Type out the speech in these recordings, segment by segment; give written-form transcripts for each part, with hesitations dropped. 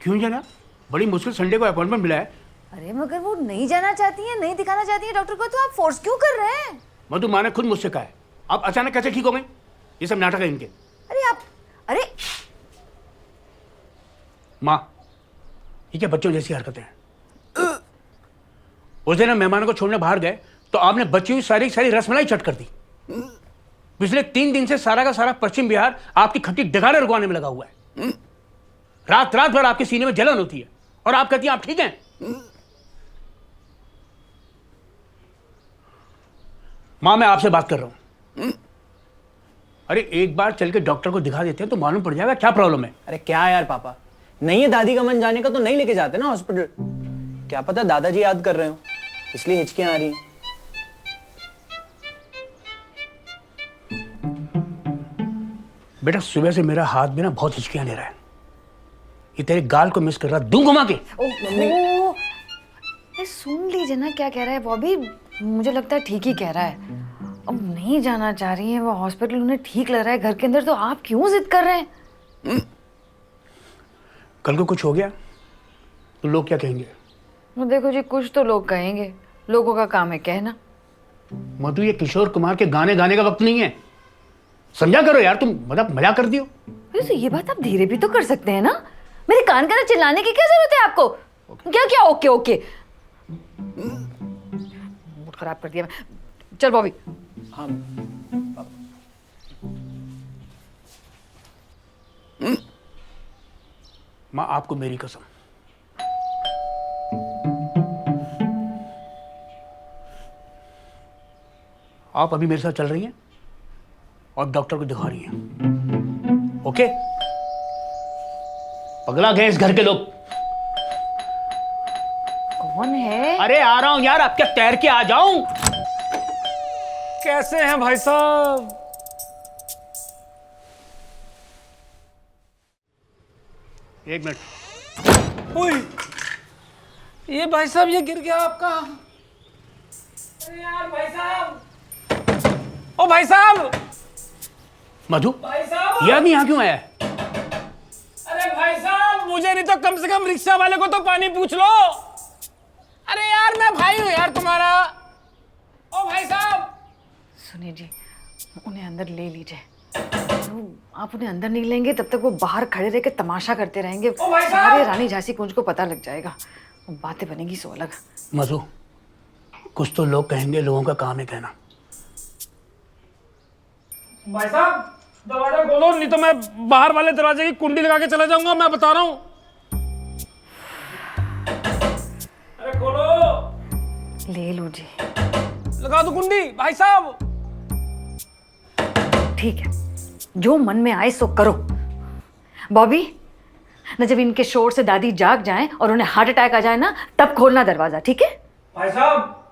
क्यों जाना? बड़ी मुश्किल संडे को अपॉइंटमेंट मिला है। अरे मगर वो नहीं जाना चाहती है, नहीं दिखाना चाहती है डॉक्टर को, तो आप फोर्स क्यों कर रहे हैं? मधु, माँ ने खुद मुझसे कहा है, आप अचानक कैसे ठीक हो गए? ये सब नाटक है इनके। अरे माँ, ये क्या बच्चों जैसी हरकतें हैं? उस दिन हम मेहमानों को छोड़ने बाहर गए तो आपने बची हुई सारी सारी रसमलाई चट कर दी। पिछले 3 दिन से सारा का सारा पश्चिम बिहार आपकी खट्टी डगाड़े रुकवाने में लगा हुआ है। रात रात भर आपके सीने में जलन होती है और आप कहती हैं आप ठीक हैं। मां, मैं आपसे बात कर रहा हूं। अरे एक बार चल के डॉक्टर को दिखा देते हैं तो मालूम पड़ जाएगा क्या प्रॉब्लम है। अरे क्या यार पापा, नहीं है दादी का मन जाने का तो नहीं लेके जाते ना हॉस्पिटल। क्या पता दादाजी याद कर रहे हो, इसलिए हिचकियां आ रही हैं। बेटा, सुबह से मेरा हाथ भी ना बहुत हिचकियां ले रहा है। ये तेरे गाल को मिस कर रहा, दूं घुमा के। ओह, सुन लीजिए ना क्या कह रहा है बॉबी। मुझे लगता है ठीक ही कह रहा है। अब नहीं जाना चाह रही है वो हॉस्पिटल, उन्हें ठीक लग रहा है घर के अंदर, तो आप क्यों जिद कर रहे हैं? कल को कुछ हो गया तो लोग क्या कहेंगे? देखो जी, कुछ तो लोग कहेंगे, लोगों का काम है कहना। मधु, ये किशोर कुमार के गाने गाने का वक्त नहीं है, समझा करो यार। तुम मतलब मजाक कर दियो। वैसे ये बात आप धीरे भी तो कर सकते हैं ना। मेरे कान के अंदर चिल्लाने की क्या जरूरत है आपको? क्या क्या ओके ओके, मूड खराब कर दिया मैं। चल बॉबी। हाँ माँ, आपको मेरी कसम, आप अभी मेरे साथ चल रही हैं और डॉक्टर को दिखा रही हैं, ओके? पगला गए इस घर के लोग। कौन है? अरे आ रहा हूं यार, अब क्या तैर के आ जाऊं? कैसे हैं भाई साहब? एक मिनट। ओए, ये भाई साहब ये गिर गया आपका। अरे यार भाई साहब, ओ भाई साहब। मधु, भाई साहब, ये आदमी यहाँ क्यों आया है? अरे भाई साहब, मुझे नहीं तो कम से कम रिक्शा वाले को तो पानी पूछ लो। अरे यार मैं भाई हूँ यार तुम्हारा। ओ भाई साहब। सुनिए जी, उन्हें अंदर ले लीजिए। आप उन्हें अंदर नहीं लेंगे तब तक वो बाहर खड़े रह के तमाशा करते रहेंगे। सारे रानी झांसी कुंज को पता लग जाएगा, बातें बनेगी सो अलग। मधु, कुछ तो लोग कहेंगे, लोगों का काम है कहना। भाई साहब दरवाजा खोलो, नहीं तो मैं बाहर वाले दरवाजे की कुंडी लगा के चला जाऊंगा, मैं बता रहा हूँ। अरे खोलो। ले लो जी। लगा दो कुंडी भाई साहब। ठीक है, जो मन में आए सो करो। बॉबी, न जब इनके शोर से दादी जाग जाएं और उन्हें हार्ट अटैक आ जाए ना, तब खोलना दरवाजा, ठीक है? भाई साहब,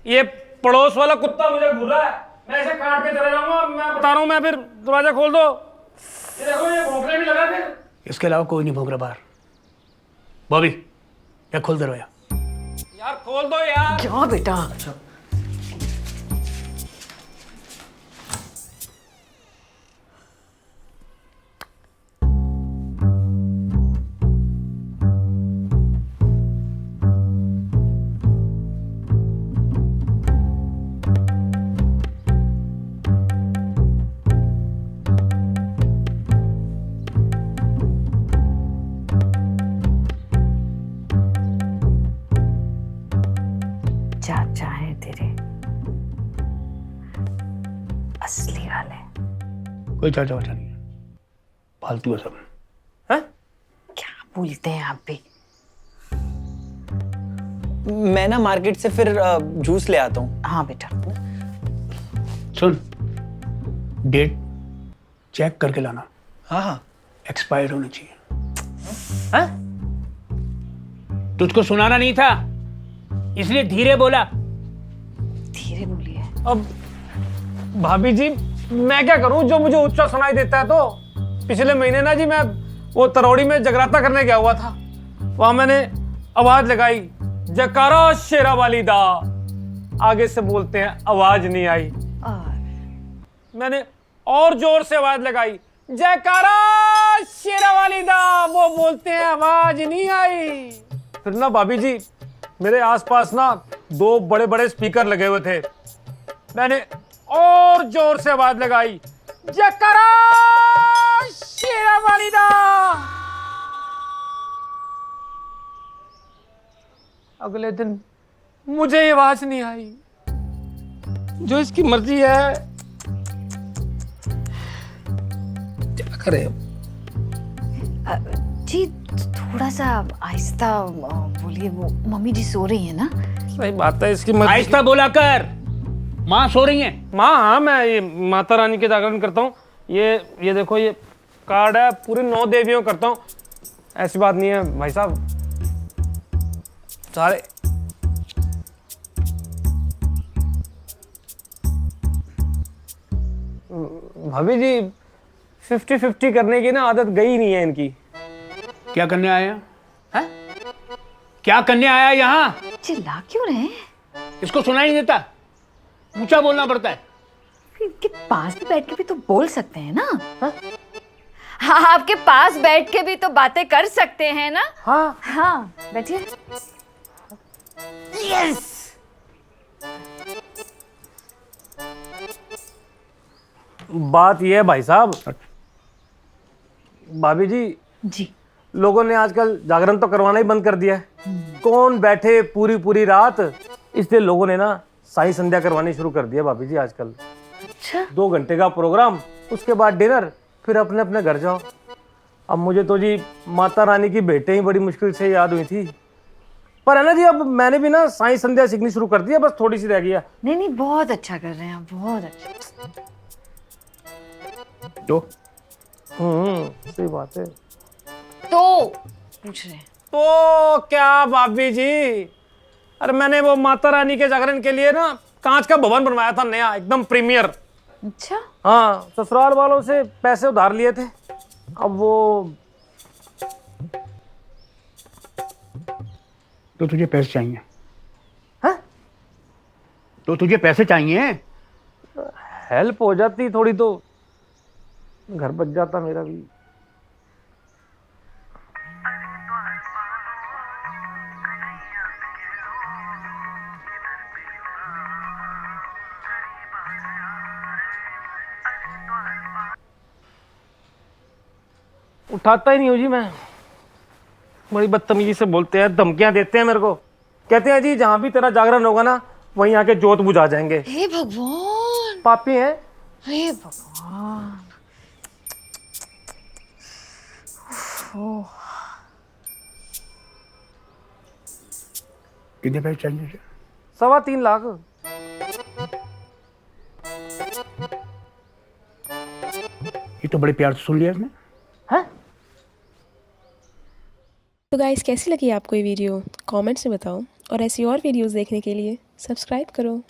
ये पड़ोस वाला कुत्ता मुझे घूर रहा है, मैं इसे काट के चला जाऊंगा, मैं बता रहा हूँ। मैं फिर दरवाजा खोल दो। ये देखो, ये भौंकने भी लगा फिर। इसके अलावा कोई नहीं भौंक रहा बाहर। बॉबी, क्या खोल दरवाजा। यार खोल दो यार। क्या बेटा? चाचा है तेरे असली वाले। कोई चाचा वाचा नहीं है, फालतू है सब। हैं? क्या बोलते हैं आप भी? मैं ना मार्केट से फिर जूस ले आता हूँ। हाँ बेटा। सुन, डेट चेक करके लाना, हाँ हाँ। एक्सपायर्ड होनी चाहिए। हैं? तुझको सुनाना नहीं था इसलिए धीरे बोला। धीरे बोलिए। अब भाभी जी मैं क्या करूं, जो मुझे ऊंचा सुनाई देता है। तो पिछले महीने ना जी मैं वो तरौड़ी में जगराता करने गया हुआ था, वहां मैंने आवाज लगाई, जयकारा शेरा वाली दा। आगे से बोलते हैं आवाज नहीं आई। और मैंने और जोर से आवाज लगाई, जयकारा शेरा वाली दा, वो बोलते हैं आवाज नहीं आई। फिर ना भाभी जी मेरे आसपास ना 2 बड़े बड़े स्पीकर लगे हुए थे, मैंने और जोर से आवाज लगाई, जयकारा शेरा वाली दा। अगले दिन मुझे ये आवाज नहीं आई। जो इसकी मर्जी है, क्या करे। जी थोड़ा सा आहिस्ता बोलिए, वो मम्मी जी सो रही है ना। सही बात है, इसकी मर्जी। आहिस्ता बोला कर, माँ सो रही है। माँ, हाँ मैं ये माता रानी के जागरण करता हूँ। ये देखो, ये कार्ड है, पूरी 9 देवियों करता हूँ। ऐसी बात नहीं है भाई साहब, सारे भाभी जी 50-50 करने की ना आदत गई नहीं है इनकी। क्या करने आया है? क्या करने आया यहाँ? चिल्ला क्यों रहे हैं? इसको सुनाई नहीं देता, ऊंचा बोलना पड़ता है। इनके पास भी बैठ के भी तो बोल सकते हैं ना। हाँ, आपके पास बैठ के भी तो बातें कर सकते हैं ना। हाँ हाँ बैठिए। यस। बात ये है भाई साहब, भाभी जी लोगों ने आजकल जागरण तो करवाना ही बंद कर दिया है। कौन बैठे पूरी पूरी रात, इसलिए लोगों ने ना साई संध्या करवानी शुरू कर दिया भाभी जी आजकल। अच्छा 2 घंटे का प्रोग्राम, उसके बाद डिनर, फिर अपने अपने घर जाओ। अब मुझे तो जी माता रानी की भेंटें ही बड़ी मुश्किल से याद हुई थी, पर है ना जी अब मैंने भी ना साई संध्या सीखनी शुरू कर दिया, बस थोड़ी सी रह गई है। नहीं नहीं, बहुत अच्छा कर रहे हैं आप, बहुत अच्छा। तो सही बात है। तो पूछ रहे हैं तो क्या भाभी जी, अरे मैंने वो माता रानी के जागरण के लिए ना कांच का भवन बनवाया था नया, एकदम प्रीमियर। अच्छा हाँ, ससुराल वालों से पैसे उधार लिए थे, अब वो। तो तुझे पैसे चाहिए? हाँ? तो तुझे पैसे चाहिए? हेल्प हो जाती थोड़ी तो घर बच जाता मेरा भी। उठाता ही नहीं हूँ जी मैं, बड़ी बदतमीजी से बोलते हैं, धमकियां देते हैं मेरे को, कहते हैं जी जहां भी तेरा जागरण होगा ना वहीं आके जोत बुझा जाएंगे। हे भगवान, पापी हैं। हे भगवान। कितने पैसे चाहिए तुझे? 3.25 लाख। ये तो बड़े प्यार से सुन लिया इसने। तो गाइस कैसी लगी आपको ये वीडियो कमेंट्स में बताओ, और ऐसी और वीडियोस देखने के लिए सब्सक्राइब करो।